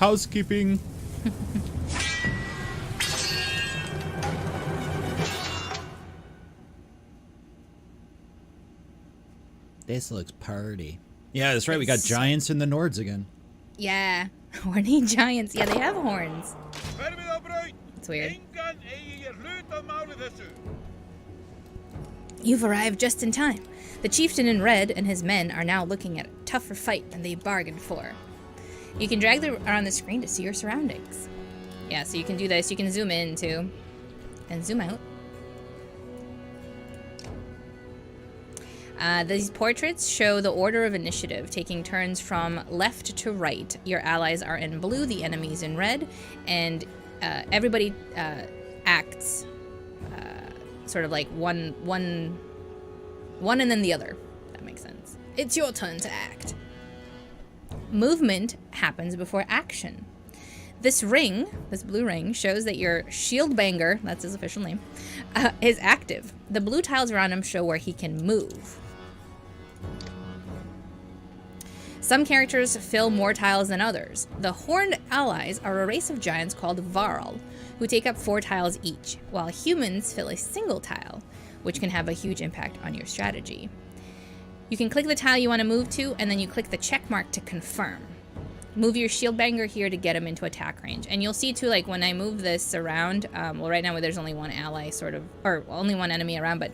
Housekeeping. This looks party. Yeah, that's right. We got giants in the Nords again. Yeah. Horny giants. Yeah, they have horns. It's weird. You've arrived just in time. The chieftain in red and his men are now looking at a tougher fight than they bargained for. You can drag around the screen to see your surroundings. Yeah, so you can do this. You can zoom in too. And zoom out. These portraits show the order of initiative, taking turns from left to right. Your allies are in blue, the enemies in red, and everybody acts sort of like one and then the other. That makes sense. It's your turn to act. Movement happens before action. This ring, this blue ring, shows that your shield banger, that's his official name, is active. The blue tiles around him show where he can move. Some characters fill more tiles than others. The horned allies are a race of giants called Varl, who take up 4 tiles each, while humans fill a single tile, which can have a huge impact on your strategy. You can click the tile you want to move to, and then you click the check mark to confirm. Move your shield banger here to get him into attack range. And you'll see too, like when I move this around, well right now there's only one ally sort of, or only one enemy around, but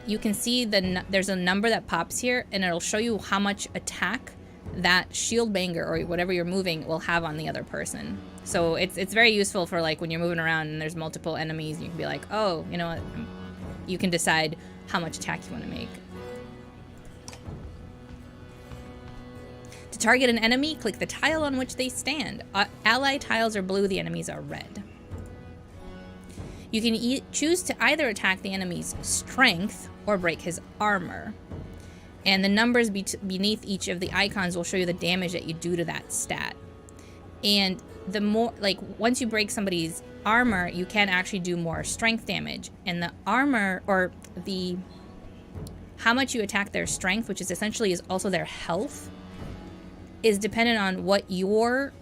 you can see there's a number that pops here, and it'll show you how much attack that shield banger or whatever you're moving will have on the other person. So it's very useful for like when you're moving around and there's multiple enemies, you can be like, oh, you know what, you can decide how much attack you want to make. To target an enemy, click the tile on which they stand. Ally tiles are blue, the enemies are red. You can choose to either attack the enemy's strength or break his armor. And the numbers beneath each of the icons will show you the damage that you do to that stat. And the more, like, once you break somebody's armor, you can actually do more strength damage. And the armor, or the, how much you attack their strength, which is essentially is also their health, is dependent on what your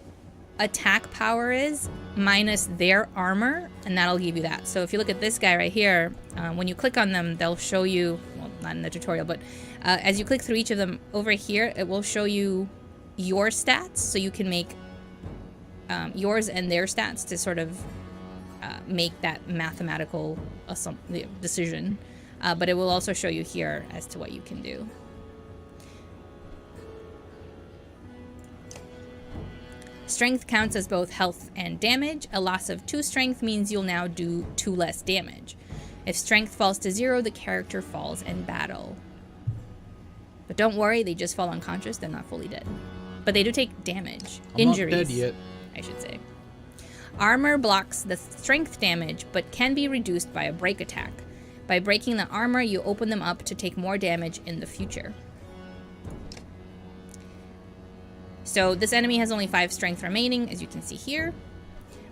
attack power is minus their armor, and that'll give you that. So if you look at this guy right here, when you click on them, they'll show you, well, not in the tutorial, but as you click through each of them over here, it will show you your stats, so you can make yours and their stats to sort of make that mathematical decision. But it will also show you here as to what you can do. Strength counts as both health and damage. A loss of 2 strength means you'll now do 2 less damage. If strength falls to 0, the character falls in battle. But don't worry, they just fall unconscious. They're not fully dead. But they do take damage. Injuries, not dead yet, I should say. Armor blocks the strength damage, but can be reduced by a break attack. By breaking the armor, you open them up to take more damage in the future. So this enemy has only 5 strength remaining, as you can see here.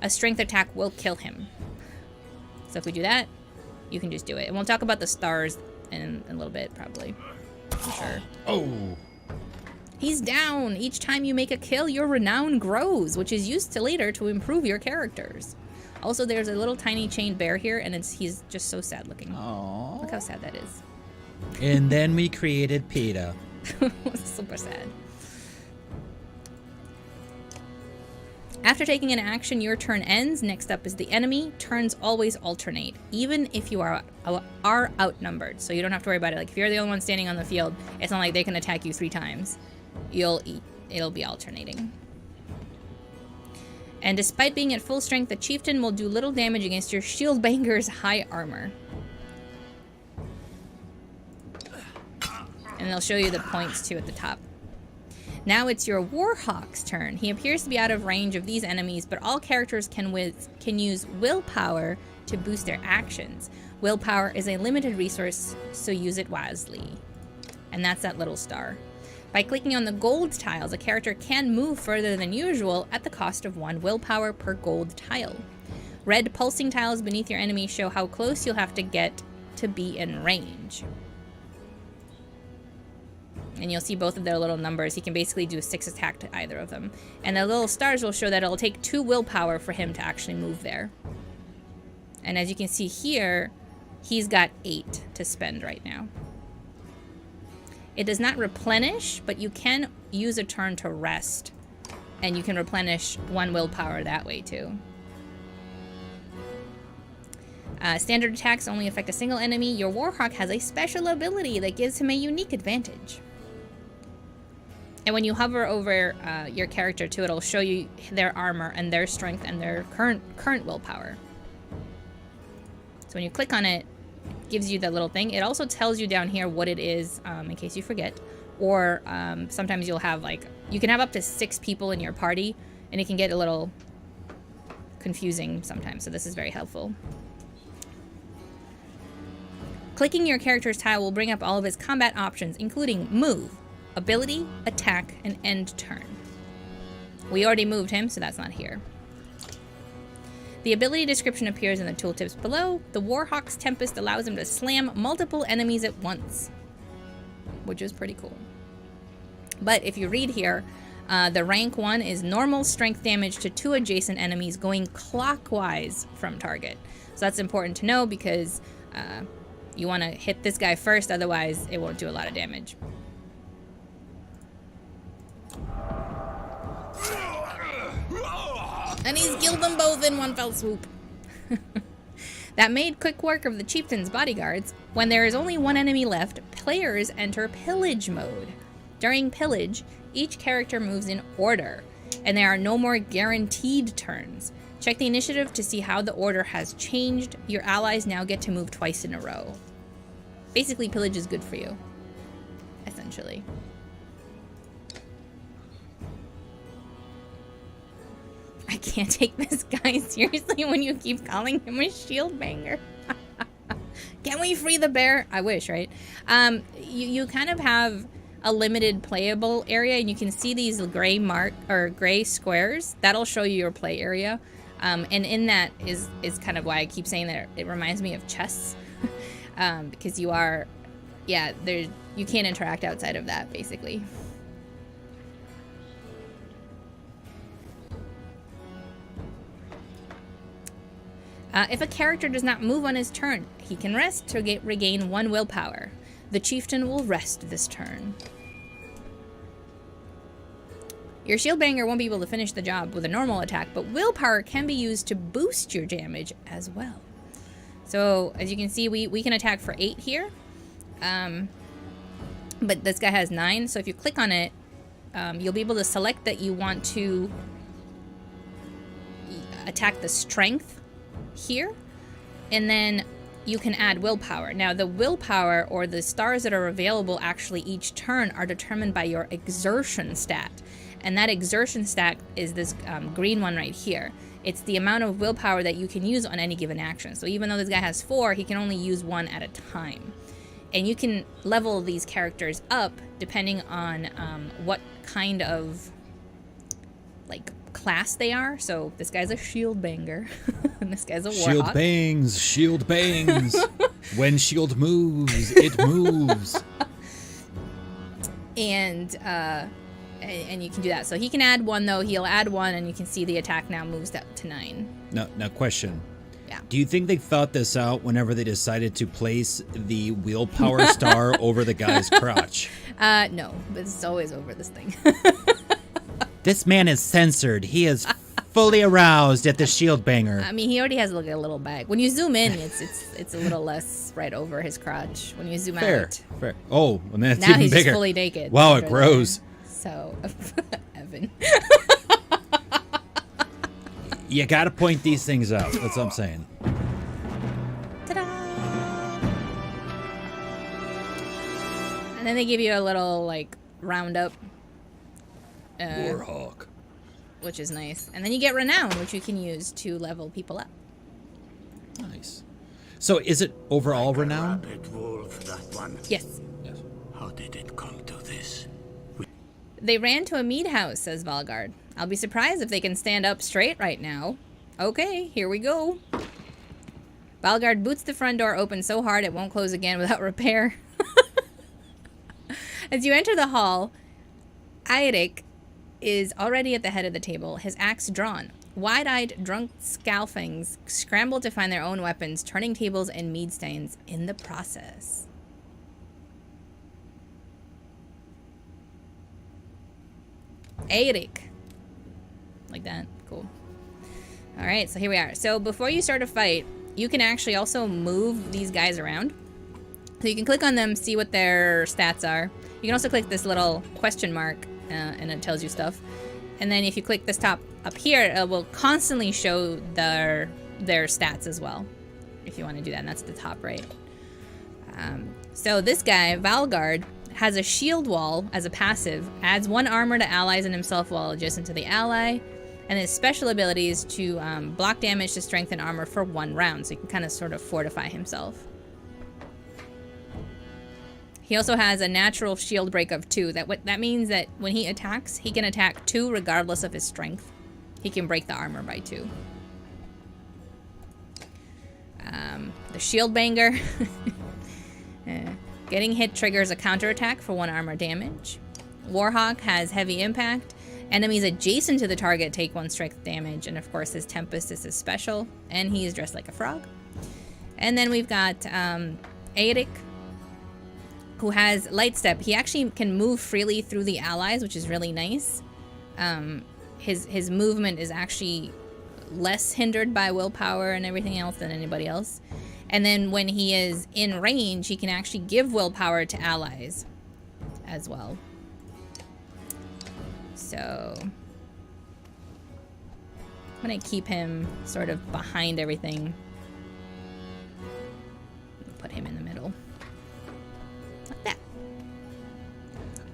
A strength attack will kill him. So if we do that, you can just do it. And we'll talk about the stars in a little bit, probably. I'm sure. Oh! He's down! Each time you make a kill, your renown grows, which is used to later to improve your characters. Also, there's a little tiny chained bear here, and he's just so sad looking. Aww. Look how sad that is. And then we created PETA. Super sad. After taking an action, your turn ends. Next up is the enemy. Turns always alternate, even if you are outnumbered. So you don't have to worry about it. Like if you're the only one standing on the field, it's not like they can attack you 3 times. It'll be alternating. And despite being at full strength, the chieftain will do little damage against your shield banger's high armor. And they'll show you the points too at the top. Now it's your Warhawk's turn. He appears to be out of range of these enemies, but all characters can use willpower to boost their actions. Willpower is a limited resource, so use it wisely. And that's that little star. By clicking on the gold tiles, a character can move further than usual at the cost of 1 willpower per gold tile. Red pulsing tiles beneath your enemy show how close you'll have to get to be in range. And you'll see both of their little numbers. He can basically do 6 attack to either of them. And the little stars will show that it'll take 2 willpower for him to actually move there. And as you can see here, he's got 8 to spend right now. It does not replenish, but you can use a turn to rest. And you can replenish 1 willpower that way too. Standard attacks only affect a single enemy. Your Warhawk has a special ability that gives him a unique advantage. And when you hover over your character too, it'll show you their armor and their strength and their current willpower. So when you click on it, it gives you that little thing. It also tells you down here what it is, in case you forget. Or sometimes you'll have you can have up to 6 people in your party, and it can get a little confusing sometimes. So this is very helpful. Clicking your character's tile will bring up all of his combat options, including move, ability, attack, and end turn. We already moved him, so that's not here. The ability description appears in the tooltips below. The Warhawk's Tempest allows him to slam multiple enemies at once, which is pretty cool. But if you read here, the rank 1 is normal strength damage to 2 adjacent enemies going clockwise from target. So that's important to know because you want to hit this guy first, otherwise it won't do a lot of damage. And he's killed them both in one fell swoop. That made quick work of the chieftain's bodyguards. When there is only 1 enemy left, players enter Pillage Mode. During Pillage, each character moves in order, and there are no more guaranteed turns. Check the initiative to see how the order has changed. Your allies now get to move twice in a row. Basically, Pillage is good for you, essentially. I can't take this guy seriously when you keep calling him a shield banger. Can we free the bear? I wish, right? You kind of have a limited playable area, and you can see these gray squares. That'll show you your play area. And in that is kind of why I keep saying that it reminds me of chess. Because you can't interact outside of that, basically. If a character does not move on his turn, he can rest to regain 1 willpower. The chieftain will rest this turn. Your shield banger won't be able to finish the job with a normal attack, but willpower can be used to boost your damage as well. So, as you can see, we can attack for 8 here. But this guy has 9, so if you click on it, you'll be able to select that you want to attack the strength here, and then you can add willpower. Now, the willpower, or the stars that are available actually each turn, are determined by your exertion stat. And that exertion stat is this green one right here. It's the amount of willpower that you can use on any given action. So even though this guy has 4, he can only use 1 at a time. And you can level these characters up depending on what kind of class they are. So this guy's a shield banger, and this guy's a warhawk. Shield bangs. When shield moves, it moves. And you can do that. So he can add 1, though. He'll add 1, and you can see the attack now moves up to 9. Now question. Yeah. Do you think they thought this out whenever they decided to place the willpower star over the guy's crotch? No, but it's always over this thing. This man is censored. He is fully aroused at the shield banger. I mean, he already has a little bag. When you zoom in, it's a little less right over his crotch. When you zoom out, fair. Oh, and that's now even he's bigger. Just fully naked. Wow, it grows. So, Evan. You gotta point these things out. That's what I'm saying. Ta-da! And then they give you a little roundup. Warhawk. Which is nice. And then you get renown, which you can use to level people up. Nice. So is it overall renown? Wolf, that one. Yes. How did it come to this? They ran to a mead house, says Valgard. I'll be surprised if they can stand up straight right now. Okay, here we go. Valgard boots the front door open so hard it won't close again without repair. As you enter the hall, Eirik is already at the head of the table, his axe drawn. Wide-eyed, drunk scalfings scramble to find their own weapons, turning tables and mead stains in the process. Eirik. Like that. Cool. Alright, so here we are. So before you start a fight, you can actually also move these guys around. So you can click on them, see what their stats are. You can also click this little question mark, and it tells you stuff. And then if you click this top up here, it will constantly show their stats as well, if you want to do that. And that's the top right. So this guy, Valgard, has a shield wall as a passive, adds 1 armor to allies and himself while adjacent to the ally, and his special ability is to block damage to strength and armor for 1 round, so he can kind of sort of fortify himself. He also has a natural shield break of 2. That means that when he attacks, he can attack 2 regardless of his strength. He can break the armor by 2. The shield banger. Getting hit triggers a counterattack for 1 armor damage. Warhawk has heavy impact. Enemies adjacent to the target take 1 strength damage, and of course his Tempest is his special, and he is dressed like a frog. And then we've got Eirik, who has light step. He actually can move freely through the allies, which is really nice. His movement is actually less hindered by willpower and everything else than anybody else. And then when he is in range, he can actually give willpower to allies as well. So I'm gonna keep him sort of behind everything. Put him in the middle. Like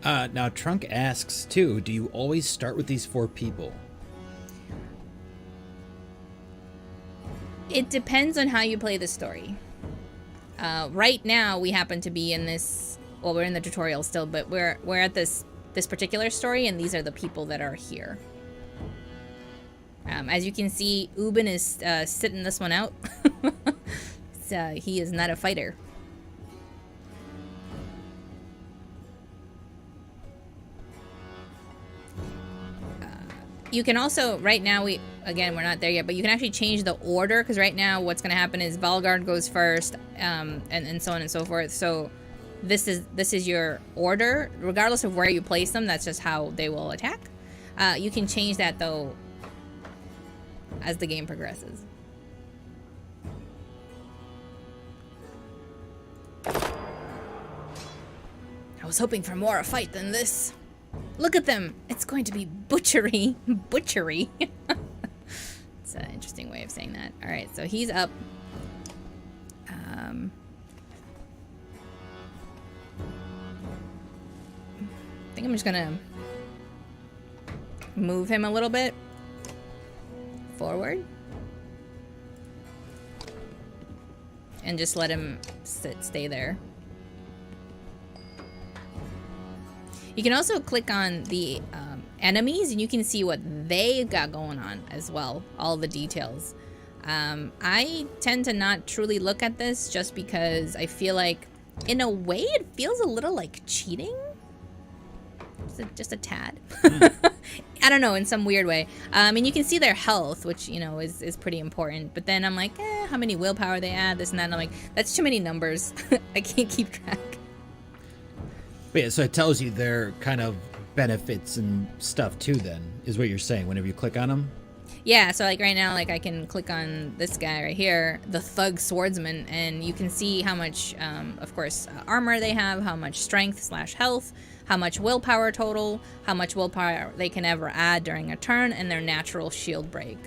that. Now Trunk asks too, do you always start with these 4 people? It depends on how you play the story. Right now we happen to be in this, well, we're in the tutorial still, but we're at this particular story, and these are the people that are here. As you can see, Ubin is sitting this one out. So he is not a fighter. You can also, right now, we're not there yet, but you can actually change the order, because right now what's going to happen is Valgard goes first, and so on and so forth. So this is your order, regardless of where you place them. That's just how they will attack. You can change that, though, as the game progresses. I was hoping for more a fight than this. Look at them. It's going to be butchery. Butchery. It's an interesting way of saying that. All right, so he's up. I think I'm just gonna move him a little bit forward and just let him stay there. You can also click on the enemies, and you can see what they got going on as well, all the details. I tend to not truly look at this just because I feel like, in a way, it feels a little like cheating. Just a tad. I don't know, in some weird way. I mean, you can see their health, which, you know, is pretty important. But then I'm like, how many willpower they add, this and that. And I'm like, that's too many numbers. I can't keep track. But yeah, so it tells you their kind of benefits and stuff too, then, is what you're saying whenever you click on them? Yeah, so like right now, like I can click on this guy right here, the Thug Swordsman, and you can see how much, of course, armor they have, how much strength/health, how much willpower total, how much willpower they can ever add during a turn, and their natural shield break.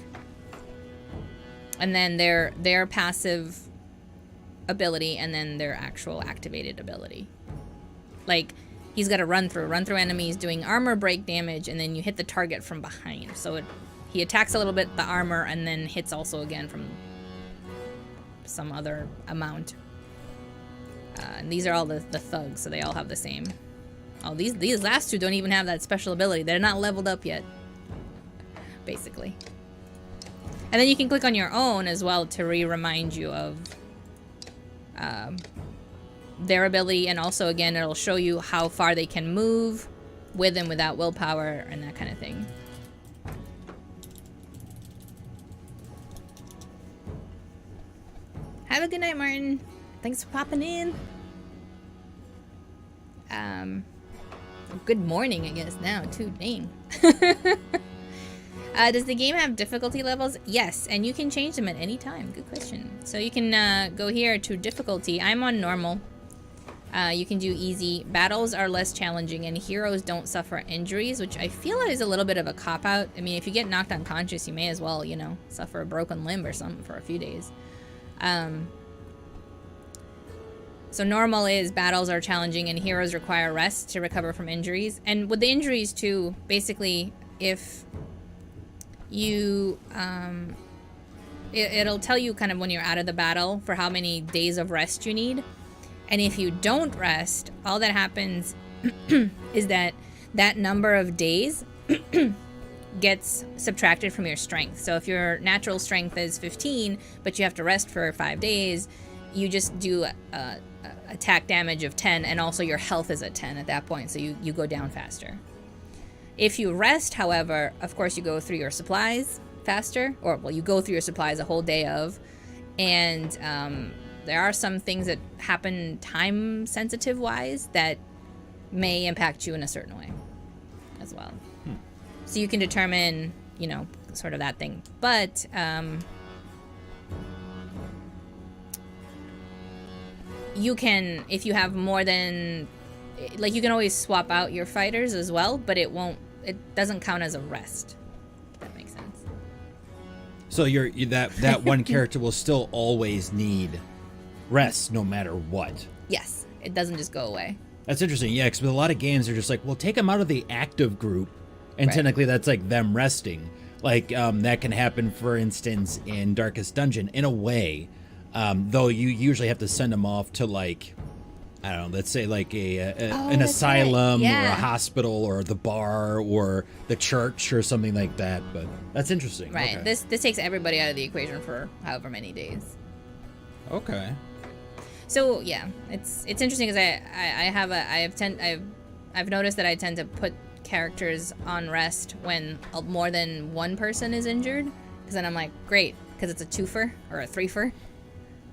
And then their passive ability, and then their actual activated ability. Like, he's got to run through enemies, doing armor break damage, and then you hit the target from behind. So he attacks a little bit, the armor, and then hits also again from some other amount. And these are all the thugs, so they all have the same. Oh, these last two don't even have that special ability. They're not leveled up yet, basically. And then you can click on your own as well to remind you of their ability, and also, again, it'll show you how far they can move with and without willpower and that kind of thing. Have a good night, Martin. Thanks for popping in. Good morning, I guess, now, too. Dang. Does the game have difficulty levels? Yes, and you can change them at any time. Good question. So you can go here to difficulty. I'm on normal. You can do easy. Battles are less challenging, and heroes don't suffer injuries, which I feel is a little bit of a cop-out. I mean, if you get knocked unconscious, you may as well, you know, suffer a broken limb or something for a few days. So normal is battles are challenging and heroes require rest to recover from injuries. And with the injuries too, basically, if you, it'll tell you kind of when you're out of the battle for how many days of rest you need. And if you don't rest, all that happens is that number of days gets subtracted from your strength. So if your natural strength is 15, but you have to rest for 5 days, you just do attack damage of 10, and also your health is at 10 at that point, so you go down faster. If you rest, however, of course you go through your supplies faster, or well, you go through your supplies a whole day of, and there are some things that happen time sensitive wise that may impact you in a certain way as well. So you can determine, you know, sort of that thing. But you can, if you have more than, like, you can always swap out your fighters as well, but it doesn't count as a rest, if that makes sense. So that one character will still always need rest no matter what. Yes, it doesn't just go away. That's interesting, yeah, because with a lot of games, they're just like, well, take them out of the active group, and Right. technically that's like them resting. Like, that can happen, for instance, in Darkest Dungeon, in a way. Though you usually have to send them off to, like, I don't know, let's say like an that's asylum right. or a Yeah. hospital or the bar or the church or something like that. But that's interesting. Right. Okay. This takes everybody out of the equation for however many days. Okay. So yeah, it's interesting because I've noticed that I tend to put characters on rest when more than one person is injured, because then I'm like, great, because it's a twofer or a threefer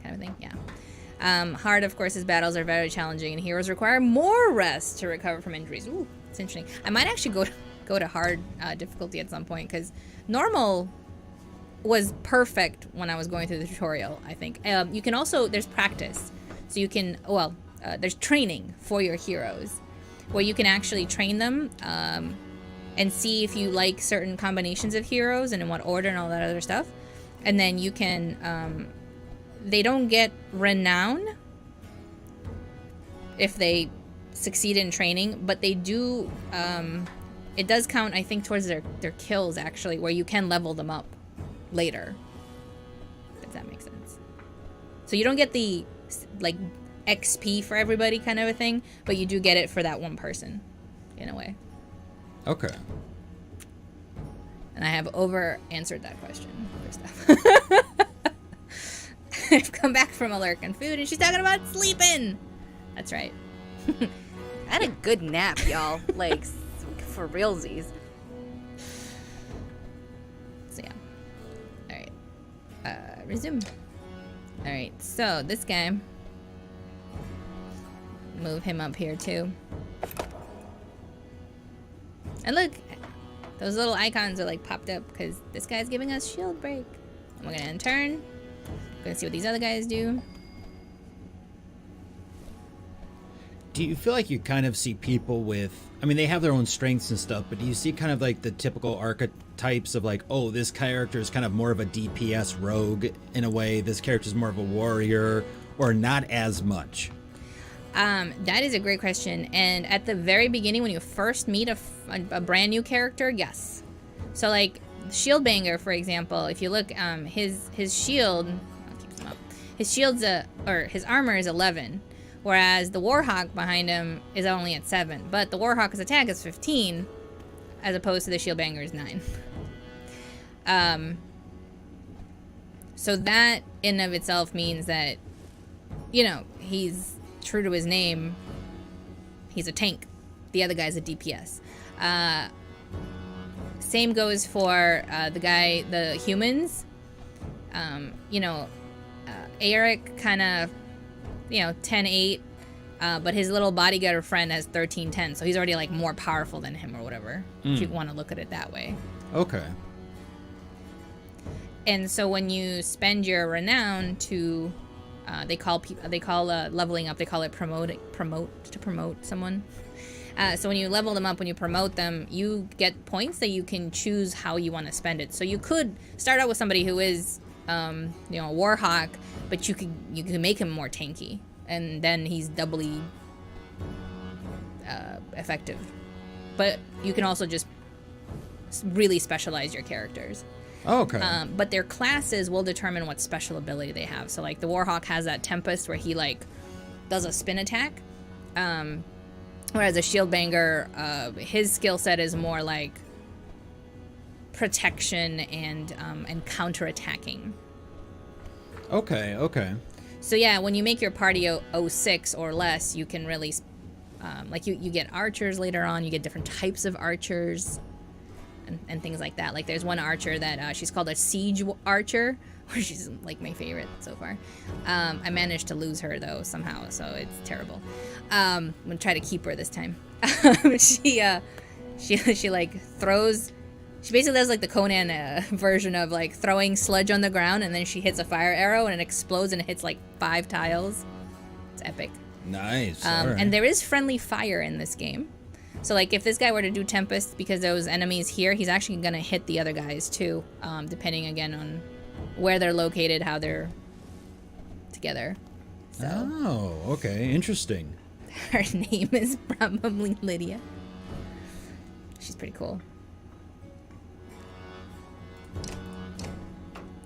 kind of thing. Yeah. Hard, of course, his battles are very challenging, and heroes require more rest to recover from injuries. Ooh, it's interesting. I might actually go to hard difficulty at some point, because normal was perfect when I was going through the tutorial, I think. You can also, there's practice. So you can, there's training for your heroes, where you can actually train them and see if you like certain combinations of heroes and in what order and all that other stuff. And then you can, they don't get renown if they succeed in training, but they do, it does count, I think, towards their kills, actually, where you can level them up later, if that makes sense. So you don't get the, like, XP for everybody kind of a thing, but you do get it for that one person, in a way. Okay. And I have over-answered that question for stuff. I've come back from a lurk and food, and she's talking about sleeping. That's right. I had a good nap, y'all. Like, for realsies. So yeah. Alright. Resume. Alright, so this guy. Move him up here too. And look, those little icons are like popped up because this guy's giving us shield break. And we're gonna end turn. We're gonna see what these other guys do. Do you feel like you kind of see people with, I mean, they have their own strengths and stuff, but do you see kind of like the typical archetypes of like, oh, this character is kind of more of a DPS rogue in a way, this character is more of a warrior, or not as much? That is a great question. And at the very beginning, when you first meet a brand new character, yes. So like Shieldbanger, for example, if you look, his shield, I'll keep them up. His shield's or his armor is 11. Whereas the Warhawk behind him is only at 7. But the Warhawk's attack is 15, as opposed to the Shieldbanger's 9. So that in of itself means that, you know, he's true to his name, he's a tank. The other guy's a DPS. Same goes for the humans. Eric kind of, 10-8, but his little bodyguard friend has 13-10, so he's already like more powerful than him or whatever, if you want to look at it that way. Okay. And so when you spend your renown to, they call leveling up, they call it promote someone. So when you level them up, when you promote them, you get points that you can choose how you want to spend it. So you could start out with somebody who is, a Warhawk, but you can make him more tanky, and then he's doubly effective. But you can also just really specialize your characters. Oh, okay. But their classes will determine what special ability they have. So like the Warhawk has that Tempest where he like does a spin attack. Whereas a Shieldbanger, his skill set is more like protection and counterattacking. Okay. So yeah, when you make your party 06 or less, you can really, you get archers later on. You get different types of archers and things like that. Like there's one archer that she's called a siege archer, which is like my favorite so far. I managed to lose her though somehow, so it's terrible. I'm gonna try to keep her this time. She like throws. She basically does like the Conan version of like throwing sludge on the ground, and then she hits a fire arrow and it explodes and it hits like 5 tiles. It's epic. Nice. Right. And there is friendly fire in this game. So like if this guy were to do Tempest, because those enemies here, he's actually gonna hit the other guys too, depending again on where they're located, how they're together. So. Oh, okay, interesting. Her name is probably Lydia. She's pretty cool.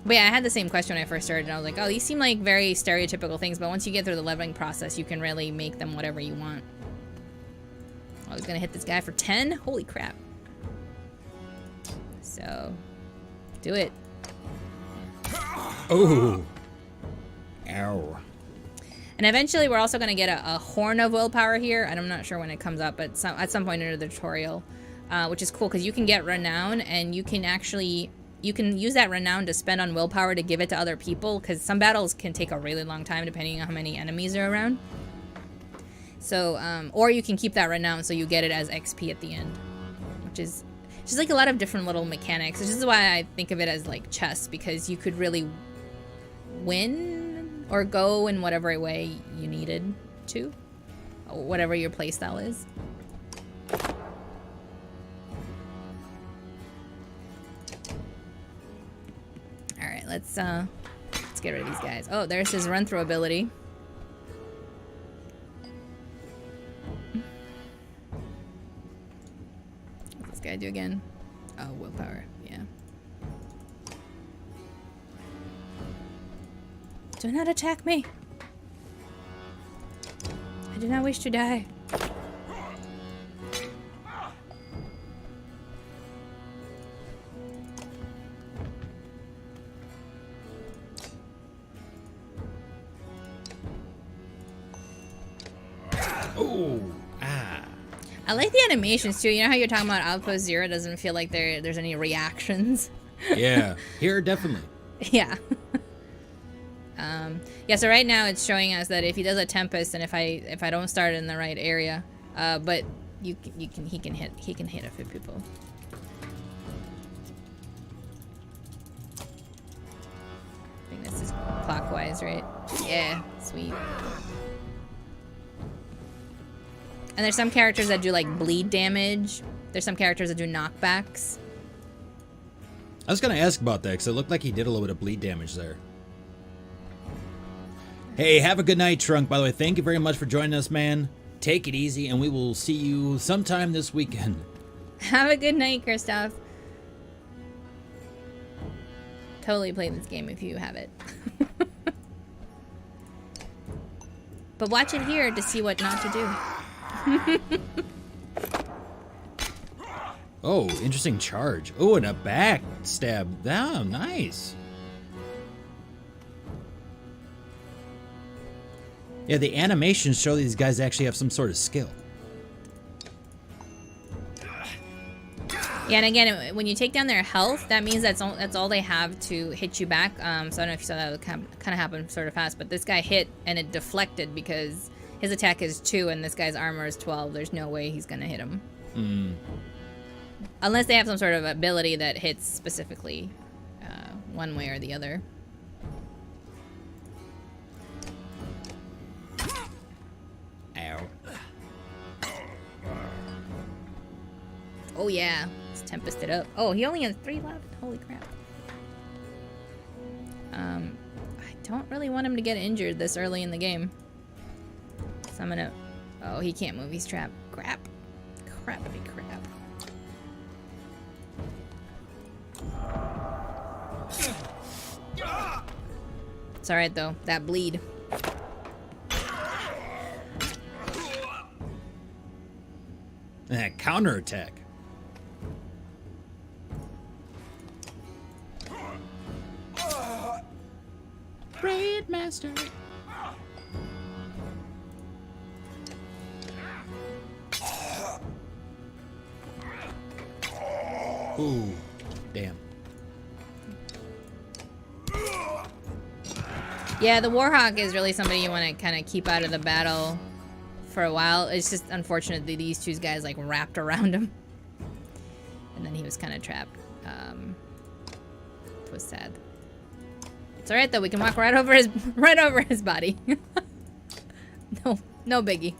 But yeah, I had the same question when I first started, and I was like, oh, these seem like very stereotypical things, but once you get through the leveling process, you can really make them whatever you want. I was gonna hit this guy for 10? Holy crap. So, do it. Oh. Ow. And eventually we're also gonna get a horn of willpower here, and I'm not sure when it comes up, but at some point in the tutorial, which is cool, because you can get renown, and you can use that renown to spend on willpower to give it to other people, because some battles can take a really long time depending on how many enemies are around. So, or you can keep that renown so you get it as XP at the end, which is just like a lot of different little mechanics. This is why I think of it as like chess, because you could really win or go in whatever way you needed to, or whatever your playstyle is. All right, let's get rid of these guys. Oh, there's his run through ability. What's this guy do again? Oh, willpower. Yeah. Do not attack me. I do not wish to die. Oh, ah. I like the animations too. You know how you're talking about Outpost Zero doesn't feel like there's any reactions? Yeah, here definitely. Yeah. Yeah, so right now it's showing us that if he does a Tempest, and if I don't start in the right area, but he can hit a few people. I think this is clockwise, right? Yeah, sweet. And there's some characters that do like bleed damage. There's some characters that do knockbacks. I was gonna ask about that because it looked like he did a little bit of bleed damage there. Hey, have a good night, Trunk. By the way, thank you very much for joining us, man. Take it easy, and we will see you sometime this weekend. Have a good night, Christoph. Totally play this game if you have it. But watch it here to see what not to do. Oh, interesting charge. Oh, and a back stab. Damn, nice. Yeah, the animations show these guys actually have some sort of skill. Yeah, and again, when you take down their health, that means that's all they have to hit you back. So I don't know if you saw that kind of happen sort of fast, but this guy hit and it deflected because his attack is 2 and this guy's armor is 12. There's no way he's gonna hit him. Unless they have some sort of ability that hits specifically one way or the other. Ow. Oh yeah, let's tempest it up. Oh, he only has 3 left. Holy crap. I don't really want him to get injured this early in the game. So I'm gonna... Oh, he can't move. He's trapped. Crap. Crappity crap. It's alright though. That bleed. Counterattack. Raid Master. Ooh, damn. Yeah, the Warhawk is really somebody you want to kind of keep out of the battle for a while. It's just unfortunate that these 2 guys like wrapped around him. And then he was kind of trapped. It was sad. It's alright though, we can walk right over his body. No biggie.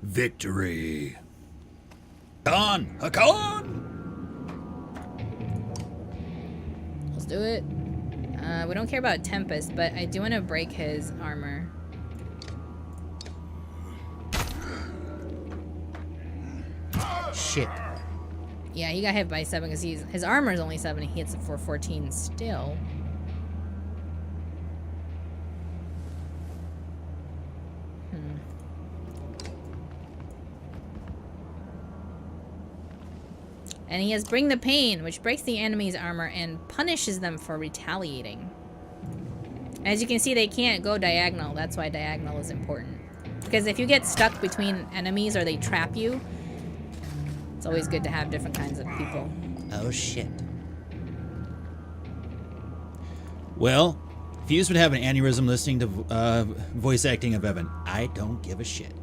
Victory. Hakan! Let's do it. We don't care about Tempest, but I do want to break his armor. Shit. Yeah, he got hit by 7 because his armor is only 7. He hits it for 14 still. And he has Bring the Pain, which breaks the enemy's armor and punishes them for retaliating. As you can see, they can't go diagonal. That's why diagonal is important. Because if you get stuck between enemies or they trap you, it's always good to have different kinds of people. Oh, shit. Well, Fuse would have an aneurysm listening to voice acting of Evan. I don't give a shit.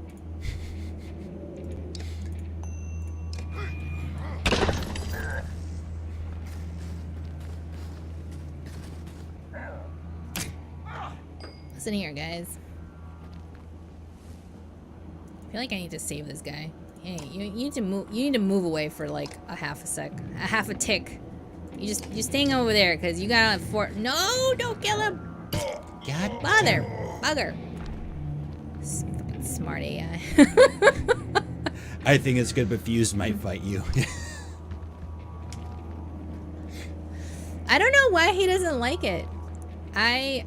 Listen here, guys. I feel like I need to save this guy. Hey, you need to move. You need to move away for like a half a tick. You're staying over there because you got 4. No, don't kill him. God, Bugger. Smart AI. I think it's good, but Fuse might fight you. I don't know why he doesn't like it. I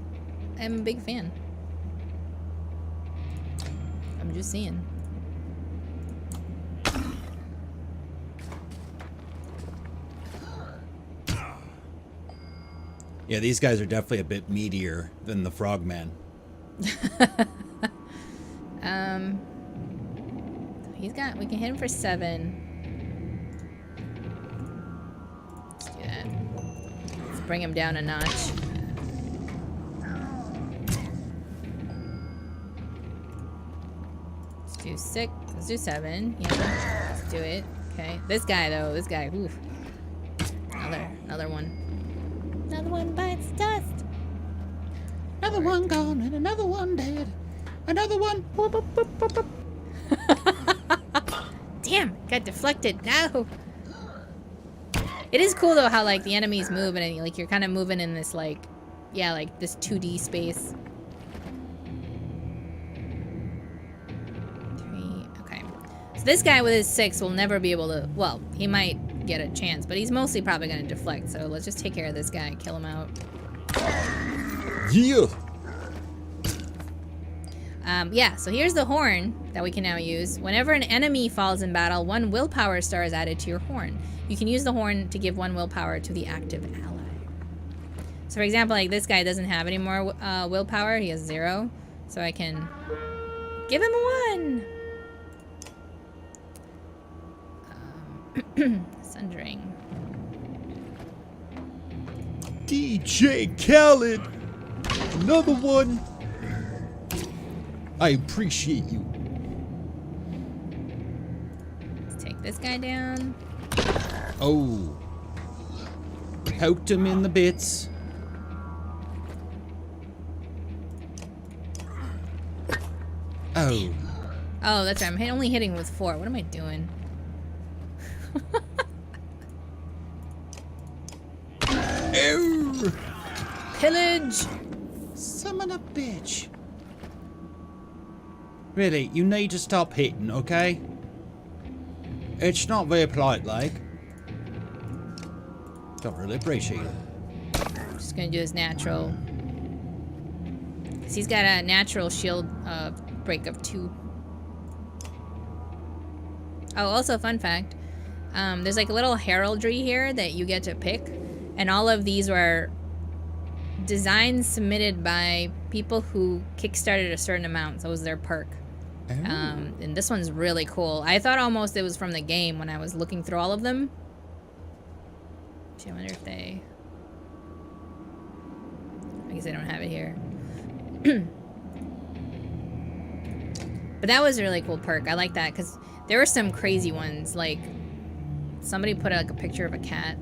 am a big fan. I'm just saying. Yeah, these guys are definitely a bit meatier than the Frogman. We can hit him for 7. Let's do that. Let's bring him down a notch. Let's do 6. Let's do 7. Yeah, let's do it. Okay. This guy, though. Oof. Another one. Another one bites dust. Another one gone and another one dead. Another one. Whoop, whoop, whoop, whoop, whoop. Damn, got deflected. No. It is cool though how like the enemies move and like you're kind of moving in this like, yeah, like this 2D space. 3. Okay. So this guy with his 6 will never be able to. Well, he might get a chance, but he's mostly probably going to deflect. So let's just take care of this guy, kill him out. Yeah. Yeah, so here's the horn that we can now use. Whenever an enemy falls in battle, 1 willpower star is added to your horn. You can use the horn to give 1 willpower to the active ally. So for example, like this guy doesn't have any more willpower. He has 0. So I can give him 1. Sundering. DJ Khaled! Another one! I appreciate you. Let's take this guy down. Oh. Poked him in the bits. Oh. Oh, that's right. I'm only hitting with 4. What am I doing? Oh. Pillage! Summon a bitch. Really, you need to stop hitting, okay? It's not very polite, like. Don't really appreciate it. Just gonna do his natural. 'Cause he's got a natural shield break of 2. Oh, also fun fact. There's like a little heraldry here that you get to pick. And all of these were designs submitted by people who kickstarted a certain amount. So it was their perk. Oh. And this one's really cool. I thought almost it was from the game when I was looking through all of them. I wonder if they... I guess I don't have it here. But that was a really cool perk. I like that because there were some crazy ones. Like somebody put like a picture of a cat.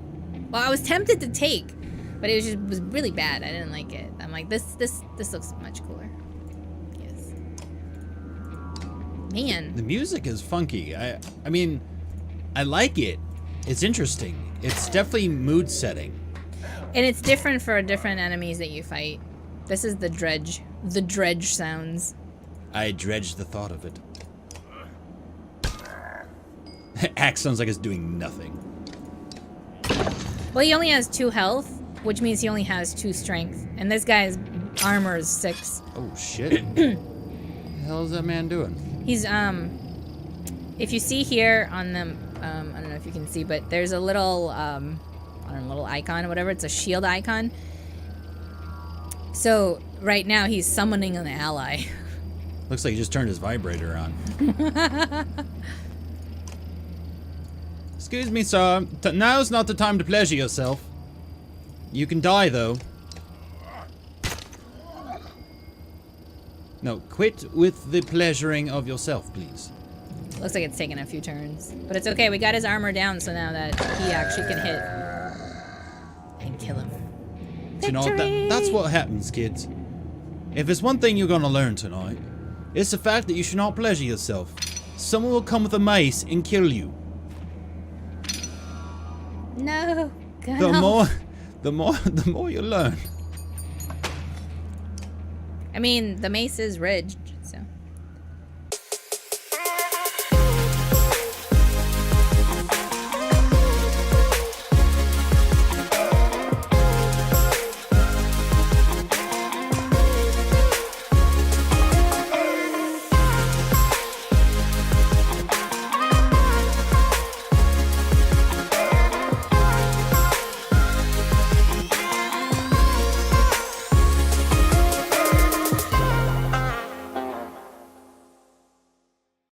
Well, I was tempted to take, but it was really bad. I didn't like it. I'm like, this looks much cooler. Yes. Man. The music is funky. I mean, I like it. It's interesting. It's definitely mood setting. And it's different for different enemies that you fight. This is the dredge. The dredge sounds. I dredge the thought of it. Axe sounds like it's doing nothing. Well, he only has 2 health, which means he only has 2 strength. And this guy's armor is 6. Oh shit. What the hell is that man doing? He's, if you see here on the, I don't know if you can see, but there's a little, I don't know, little icon or whatever. It's a shield icon. So, right now, he's summoning an ally. Looks like he just turned his vibrator on. Excuse me, sir. Now's not the time to pleasure yourself. You can die, though. No, quit with the pleasuring of yourself, please. Looks like it's taken a few turns. But it's okay, we got his armor down, so now that he actually can hit and kill him. You know, that's what happens, kids. If there's one thing you're gonna learn tonight, it's the fact that you should not pleasure yourself. Someone will come with a mace and kill you. No. The more you learn. I mean, the mace is ridged,